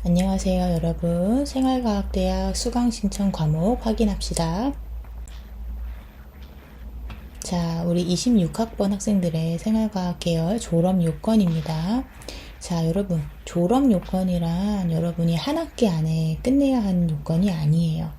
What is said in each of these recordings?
안녕하세요, 여러분. 생활과학대학 수강신청 과목 확인합시다. 자, 우리 26학번 학생들의 생활과학 계열 졸업 요건입니다. 자, 여러분, 졸업 요건이란 여러분이 한 학기 안에 끝내야 하는 요건이 아니에요.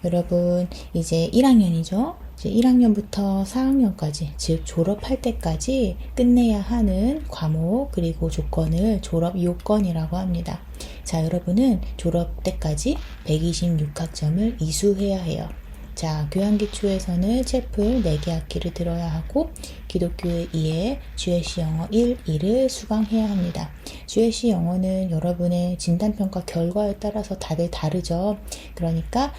여러분, 이제 1학년이죠? 이제 1학년부터 4학년까지, 즉 졸업할 때까지 끝내야 하는 과목 그리고 조건을 졸업 요건이라고 합니다. 자, 여러분은 졸업 때까지 126학점을 이수해야 해요. 자, 교양기초에서는 채플 4개 학기를 들어야 하고 기독교의 2에 GLC 영어 1, 2를 수강해야 합니다. GLC 영어는 여러분의 진단평가 결과에 따라서 다들 다르죠. 그러니까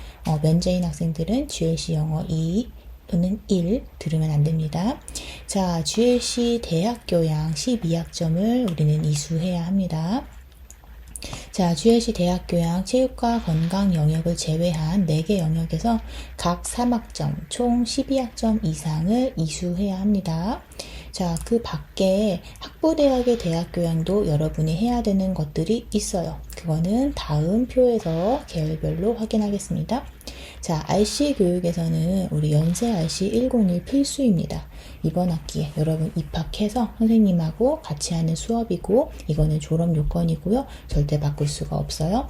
면제인 학생들은 GLC 영어 2 또는 1 들으면 안 됩니다. 자, GLC 대학교양 12학점을 우리는 이수해야 합니다. 자, GLC 대학교양 체육과 건강 영역을 제외한 4개 영역에서 각 3학점, 총 12학점 이상을 이수해야 합니다. 자, 그 밖에 학부대학의 대학교양도 여러분이 해야 되는 것들이 있어요. 그거는 다음 표에서 계열별로 확인하겠습니다. 자, RC 교육에서는 우리 연세 RC 101 필수입니다. 이번 학기에 여러분 입학해서 선생님하고 같이 하는 수업이고 이거는 졸업 요건이고요. 절대 바꿀 수가 없어요.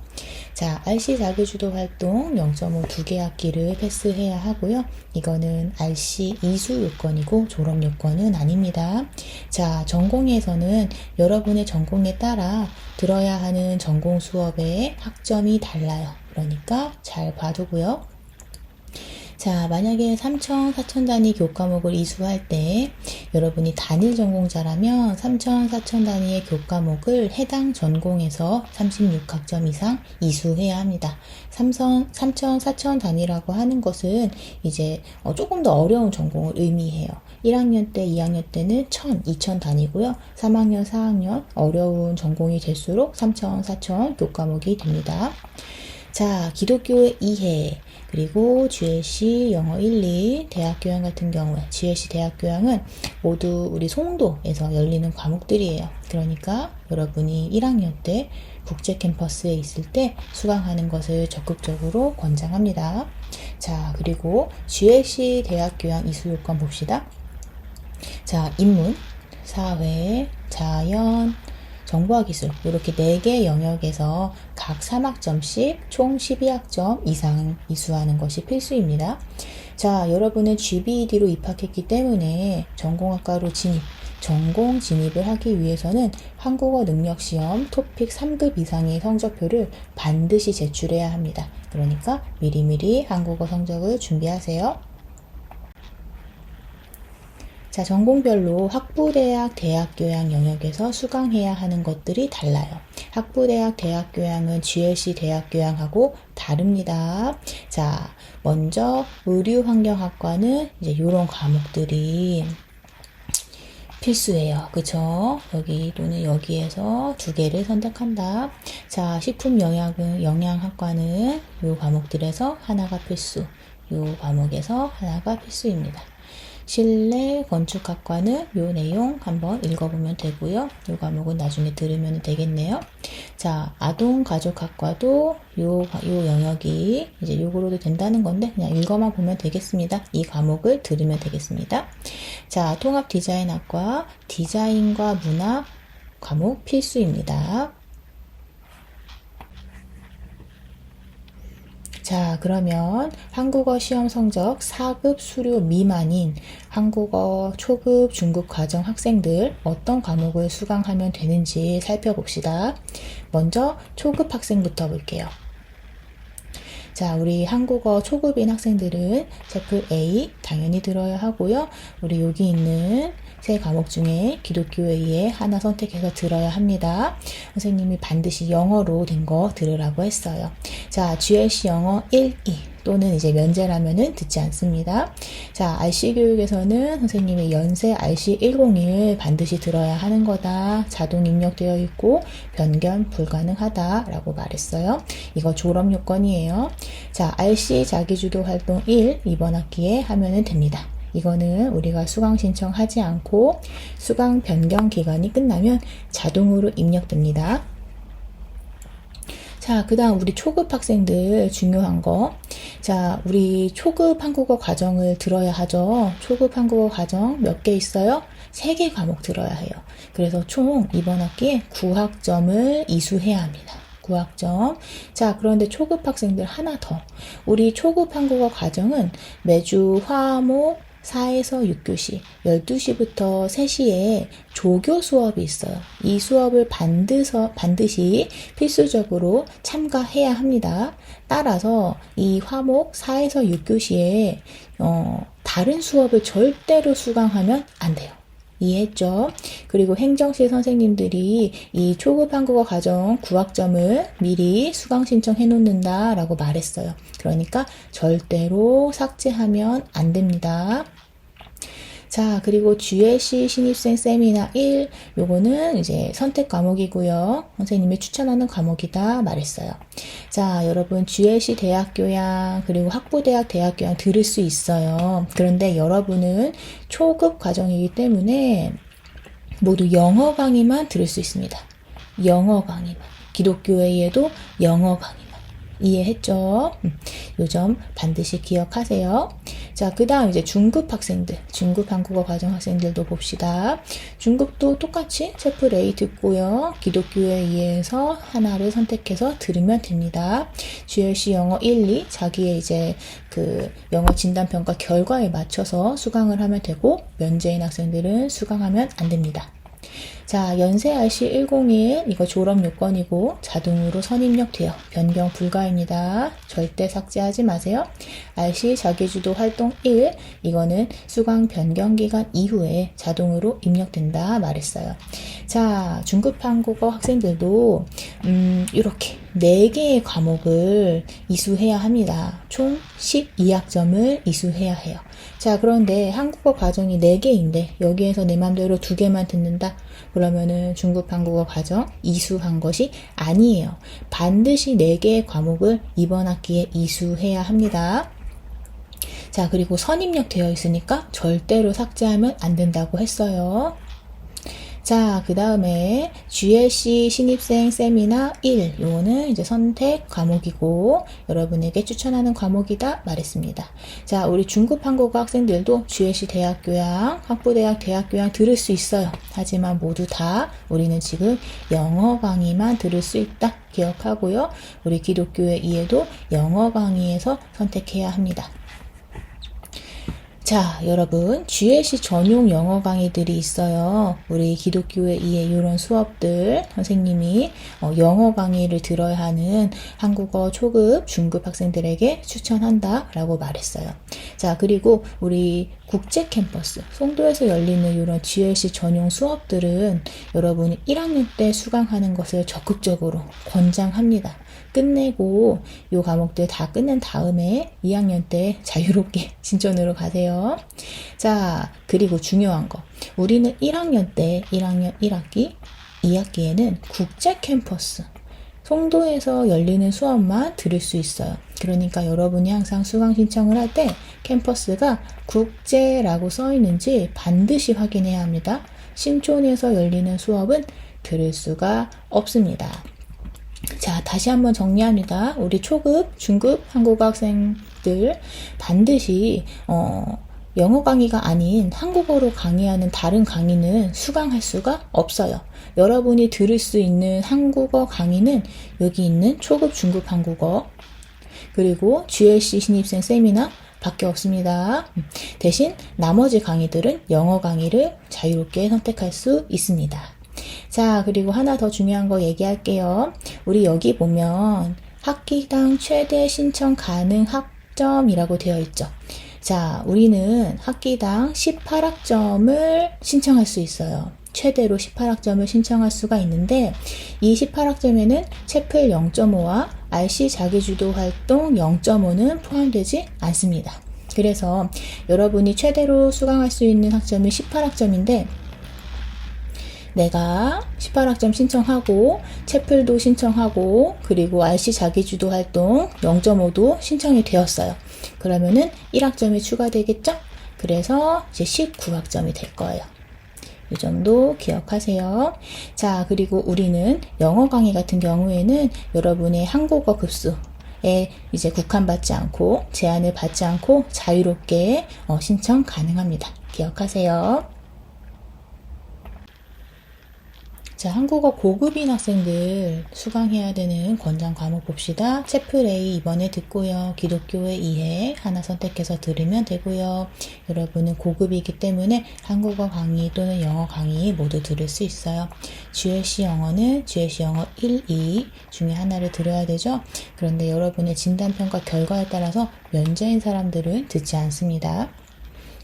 자, RC 자기주도 활동 0.5 2개 학기를 패스해야 하고요. 이거는 RC 이수 요건이고 졸업 요건은 아닙니다. 자, 전공에서는 여러분의 전공에 따라 들어야 하는 전공 수업의 학점이 달라요. 그러니까 잘 봐두고요. 자, 만약에 3천, 4천 단위 교과목을 이수할 때 여러분이 단일 전공자라면 3천, 4천 단위의 교과목을 해당 전공에서 36학점 이상 이수해야 합니다. 3천, 4천 단위라고 하는 것은 이제 조금 더 어려운 전공을 의미해요. 1학년 때, 2학년 때는 1000, 2000 단위고요. 3학년, 4학년 어려운 전공이 될수록 3천, 4천 교과목이 됩니다. 자, 기독교의 이해 그리고 GLC 영어 1, 2 대학교양 같은 경우에 GLC 대학교양은 모두 우리 송도에서 열리는 과목들이에요. 그러니까 여러분이 1학년 때 국제 캠퍼스에 있을 때 수강하는 것을 적극적으로 권장합니다. 자, 그리고 GLC 대학교양 이수 요건 봅시다. 자, 인문, 사회, 자연, 정보와 기술 이렇게 4개 영역에서 각 3학점씩 총 12학점 이상 이수하는 것이 필수입니다. 자, 여러분은 GBED로 입학했기 때문에 전공학과로 전공 진입을 하기 위해서는 한국어 능력시험 토픽 3급 이상의 성적표를 반드시 제출해야 합니다. 그러니까 미리미리 한국어 성적을 준비하세요. 자, 전공별로 학부대학 대학교양 영역에서 수강해야 하는 것들이 달라요. 학부대학 대학교양은 GLC 대학교양하고 다릅니다. 자, 먼저 의류환경학과는 이제 이런 과목들이 필수예요. 그쵸? 여기 또는 여기에서 2개를 선택한다. 자, 식품영양학과는 이 과목들에서 하나가 필수, 이 과목에서 하나가 필수입니다. 실내 건축학과는 요 내용 한번 읽어보면 되고요. 요 과목은 나중에 들으면 되겠네요. 자, 아동가족학과도 요 영역이 이제 요거로도 된다는 건데 그냥 읽어만 보면 되겠습니다. 이 과목을 들으면 되겠습니다. 자, 통합디자인학과 디자인과 문화 과목 필수입니다. 자, 그러면 한국어 시험 성적 4급 수료 미만인 한국어 초급, 중급 과정 학생들 어떤 과목을 수강하면 되는지 살펴봅시다. 먼저 초급 학생부터 볼게요. 자, 우리 한국어 초급인 학생들은 채플 A 당연히 들어야 하고요. 우리 여기 있는 3과목 중에 기독교에 의해 하나 선택해서 들어야 합니다. 선생님이 반드시 영어로 된 거 들으라고 했어요. 자, GLC 영어 1, 2 또는 이제 면제라면은 듣지 않습니다. 자, RC 교육에서는 선생님이 연세 RC 101 반드시 들어야 하는 거다. 자동 입력되어 있고 변경 불가능하다라고 말했어요. 이거 졸업 요건이에요. 자, RC 자기주도 활동 1 이번 학기에 하면은 됩니다. 이거는 우리가 수강 신청하지 않고 수강 변경 기간이 끝나면 자동으로 입력됩니다. 자, 그 다음 우리 초급 학생들 중요한 거. 자, 우리 초급 한국어 과정을 들어야 하죠. 초급 한국어 과정 몇 개 있어요? 3개 과목 들어야 해요. 그래서 총 이번 학기에 9학점을 이수해야 합니다. 9학점. 자, 그런데 초급 학생들 하나 더. 우리 초급 한국어 과정은 매주 화목 4에서 6교시, 12시부터 3시에 조교 수업이 있어요. 이 수업을 반드시 필수적으로 참가해야 합니다. 따라서 이 화목 4에서 6교시에 다른 수업을 절대로 수강하면 안 돼요. 이해했죠? 그리고 행정실 선생님들이 이 초급 한국어 과정 9학점을 미리 수강 신청해 놓는다 라고 말했어요. 그러니까 절대로 삭제하면 안 됩니다. 자, 그리고 GLC 신입생 세미나 1, 요거는 이제 선택 과목이고요. 선생님이 추천하는 과목이다 말했어요. 자, 여러분 GLC 대학교양 그리고 학부대학 대학교양 들을 수 있어요. 그런데 여러분은 초급 과정이기 때문에 모두 영어 강의만 들을 수 있습니다. 영어 강의만. 기독교회에도 영어 강의만. 이해했죠? 요 점 반드시 기억하세요. 자, 그 다음 이제 중급 학생들, 중급 한국어 과정 학생들도 봅시다. 중급도 똑같이 채플 A 듣고요. 기독교에 의해서 하나를 선택해서 들으면 됩니다. GLC 영어 1, 2 자기의 이제 그 영어 진단평가 결과에 맞춰서 수강을 하면 되고 면제인 학생들은 수강하면 안 됩니다. 자, 연세 RC 101 이거 졸업 요건이고 자동으로 선입력돼요. 변경 불가입니다. 절대 삭제하지 마세요. RC 자기주도 활동 1 이거는 수강 변경 기간 이후에 자동으로 입력된다 말했어요. 자, 중급 한국어 학생들도 이렇게 4개의 과목을 이수해야 합니다. 총 12학점을 이수해야 해요. 자, 그런데 한국어 과정이 4개인데 여기에서 내 맘대로 2개만 듣는다? 그러면은 중급 한국어 과정 이수한 것이 아니에요. 반드시 4개의 과목을 이번 학기에 이수해야 합니다. 자, 그리고 선입력 되어 있으니까 절대로 삭제하면 안 된다고 했어요. 자, 그 다음에 GLC 신입생 세미나 1 요거는 이제 선택 과목이고 여러분에게 추천하는 과목이다 말했습니다. 자, 우리 중급 한국어 학생들도 GLC 대학교양, 학부대학 대학교양 들을 수 있어요. 하지만 모두 다 우리는 지금 영어 강의만 들을 수 있다 기억하고요. 우리 기독교회 이해도 영어 강의에서 선택해야 합니다. 자, 여러분 GLC 전용 영어 강의들이 있어요. 우리 기독교회 이해 이런 수업들 선생님이 영어 강의를 들어야 하는 한국어 초급, 중급 학생들에게 추천한다 라고 말했어요. 자, 그리고 우리 국제 캠퍼스, 송도에서 열리는 이런 GLC 전용 수업들은 여러분이 1학년 때 수강하는 것을 적극적으로 권장합니다. 끝내고 이 과목들 다 끝낸 다음에 2학년 때 자유롭게 신촌으로 가세요. 자, 그리고 중요한 거. 우리는 1학년 때 1학년 1학기, 2학기에는 국제 캠퍼스, 송도에서 열리는 수업만 들을 수 있어요. 그러니까 여러분이 항상 수강 신청을 할 때 캠퍼스가 국제라고 써 있는지 반드시 확인해야 합니다. 신촌에서 열리는 수업은 들을 수가 없습니다. 자, 다시 한번 정리합니다. 우리 초급, 중급 한국어 학생들 반드시 영어 강의가 아닌 한국어로 강의하는 다른 강의는 수강할 수가 없어요. 여러분이 들을 수 있는 한국어 강의는 여기 있는 초급, 중급 한국어 그리고 GLC 신입생 세미나 밖에 없습니다. 대신 나머지 강의들은 영어 강의를 자유롭게 선택할 수 있습니다. 자, 그리고 하나 더 중요한 거 얘기할게요. 우리 여기 보면 학기당 최대 신청 가능 학점이라고 되어 있죠. 자, 우리는 학기당 18학점을 신청할 수 있어요. 최대로 18학점을 신청할 수가 있는데 이 18학점에는 채플 0.5와 RC 자기주도 활동 0.5는 포함되지 않습니다. 그래서 여러분이 최대로 수강할 수 있는 학점이 18학점인데 내가 18학점 신청하고 채플도 신청하고 그리고 RC 자기주도 활동 0.5도 신청이 되었어요. 그러면은 1학점이 추가되겠죠? 그래서 이제 19학점이 될 거예요. 이 정도 기억하세요. 자, 그리고 우리는 영어 강의 같은 경우에는 여러분의 한국어 급수에 이제 국한받지 않고 제한을 받지 않고 자유롭게 신청 가능합니다. 기억하세요. 자, 한국어 고급인 학생들 수강해야 되는 권장 과목 봅시다. 채플 A 이번에 듣고요. 기독교의 이해 하나 선택해서 들으면 되고요. 여러분은 고급이기 때문에 한국어 강의 또는 영어 강의 모두 들을 수 있어요. GLC 영어는 GLC 영어 1, 2 중에 하나를 들어야 되죠. 그런데 여러분의 진단평가 결과에 따라서 면제인 사람들은 듣지 않습니다.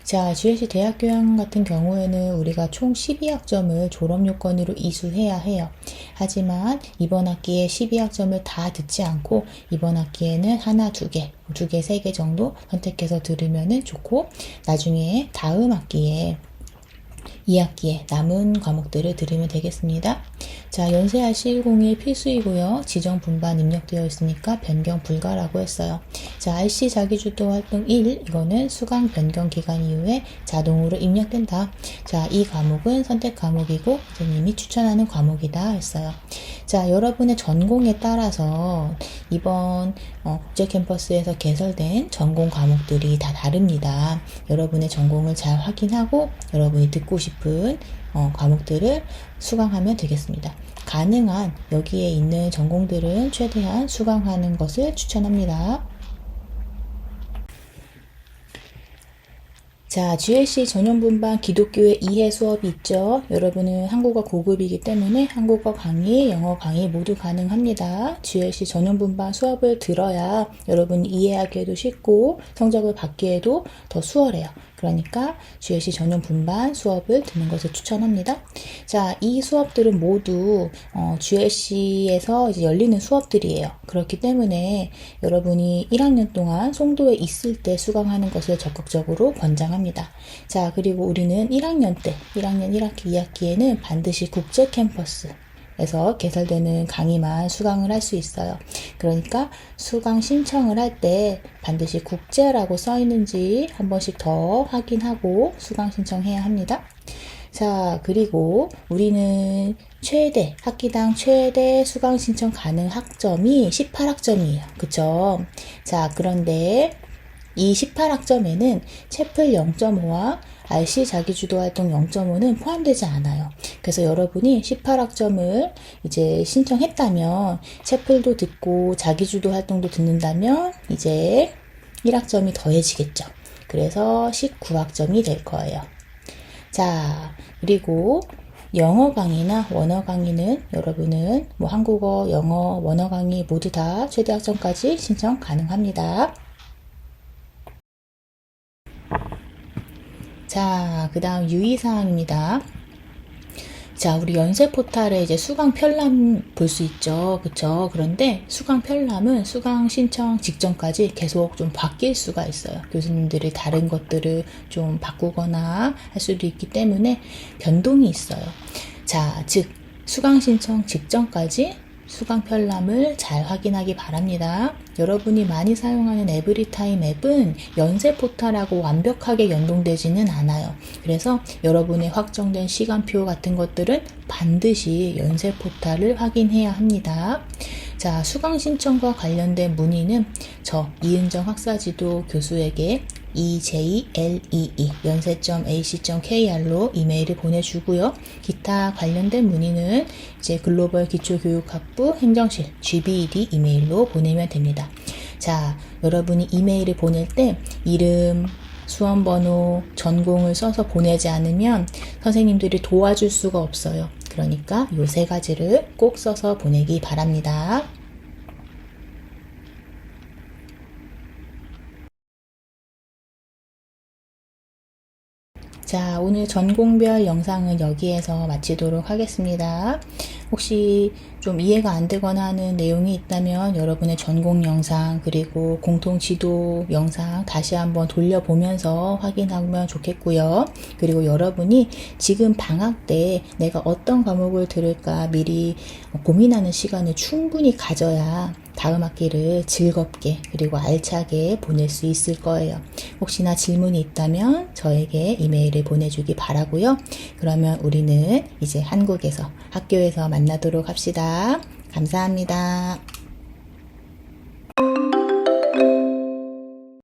자, GLC 대학교양 같은 경우에는 우리가 총 12학점을 졸업요건으로 이수해야 해요. 하지만 이번 학기에 12학점을 다 듣지 않고 이번 학기에는 하나, 두 개, 세 개 정도 선택해서 들으면 좋고 나중에 다음 학기에 2학기에 남은 과목들을 들으면 되겠습니다. 자, 연세 RC101 필수이고요. 지정 분반 입력되어 있으니까 변경 불가라고 했어요. 자, RC 자기주도 활동 1 이거는 수강 변경 기간 이후에 자동으로 입력된다. 자, 이 과목은 선택 과목이고 선생님이 추천하는 과목이다 했어요. 자, 여러분의 전공에 따라서 이번 국제 캠퍼스에서 개설된 전공 과목들이 다 다릅니다. 여러분의 전공을 잘 확인하고 여러분이 듣고 싶은 과목들을 수강하면 되겠습니다. 가능한 여기에 있는 전공들은 최대한 수강하는 것을 추천합니다. 자, GLC 전용분반 기독교의 이해 수업이 있죠. 여러분은 한국어 고급이기 때문에 한국어 강의, 영어 강의 모두 가능합니다. GLC 전용분반 수업을 들어야 여러분이 이해하기에도 쉽고 성적을 받기에도 더 수월해요. 그러니까 GLC 전용 분반 수업을 듣는 것을 추천합니다. 자, 이 수업들은 모두 GLC에서 이제 열리는 수업들이에요. 그렇기 때문에 여러분이 1학년 동안 송도에 있을 때 수강하는 것을 적극적으로 권장합니다. 자, 그리고 우리는 1학년 때, 1학년 1학기, 2학기에는 반드시 국제 캠퍼스 에서 개설되는 강의만 수강을 할 수 있어요. 그러니까 수강 신청을 할 때 반드시 국제라고 써 있는지 한 번씩 더 확인하고 수강 신청해야 합니다. 자, 그리고 우리는 학기당 최대 수강 신청 가능 학점이 18학점이에요. 그쵸? 자, 그런데 이 18학점에는 채플 0.5와 RC 자기주도활동 0.5는 포함되지 않아요. 그래서 여러분이 18학점을 이제 신청했다면 채플도 듣고 자기주도 활동도 듣는다면 이제 1학점이 더해지겠죠. 그래서 19학점이 될 거예요. 자, 그리고 영어 강의나 원어 강의는 여러분은 한국어, 영어, 원어 강의 모두 다 최대 학점까지 신청 가능합니다. 자, 그 다음 유의사항입니다. 자, 우리 연세 포탈에 이제 수강 편람 볼 수 있죠. 그쵸? 그런데 수강 편람은 수강 신청 직전까지 계속 좀 바뀔 수가 있어요. 교수님들이 다른 것들을 좀 바꾸거나 할 수도 있기 때문에 변동이 있어요. 자, 즉, 수강 신청 직전까지 수강 편람을 잘 확인하기 바랍니다. 여러분이 많이 사용하는 에브리타임 앱은 연세 포탈하고 완벽하게 연동되지는 않아요. 그래서 여러분의 확정된 시간표 같은 것들은 반드시 연세 포탈을 확인해야 합니다. 자, 수강 신청과 관련된 문의는 저 이은정 학사지도 교수에게 eJlee 연세.ac.kr로 이메일을 보내주고요. 기타 관련된 문의는 이제 글로벌 기초교육학부 행정실 GBED 이메일로 보내면 됩니다. 자, 여러분이 이메일을 보낼 때 이름, 수험번호, 전공을 써서 보내지 않으면 선생님들이 도와줄 수가 없어요. 그러니까 이 세 가지를 꼭 써서 보내기 바랍니다. 자, 오늘 전공별 영상은 여기에서 마치도록 하겠습니다. 혹시 좀 이해가 안 되거나 하는 내용이 있다면 여러분의 전공 영상 그리고 공통 지도 영상 다시 한번 돌려보면서 확인하면 좋겠고요. 그리고 여러분이 지금 방학 때 내가 어떤 과목을 들을까 미리 고민하는 시간을 충분히 가져야 다음 학기를 즐겁게 그리고 알차게 보낼 수 있을 거예요. 혹시나 질문이 있다면 저에게 이메일을 보내주기 바라고요. 그러면 우리는 이제 한국에서 학교에서 만나도록 합시다. 감사합니다.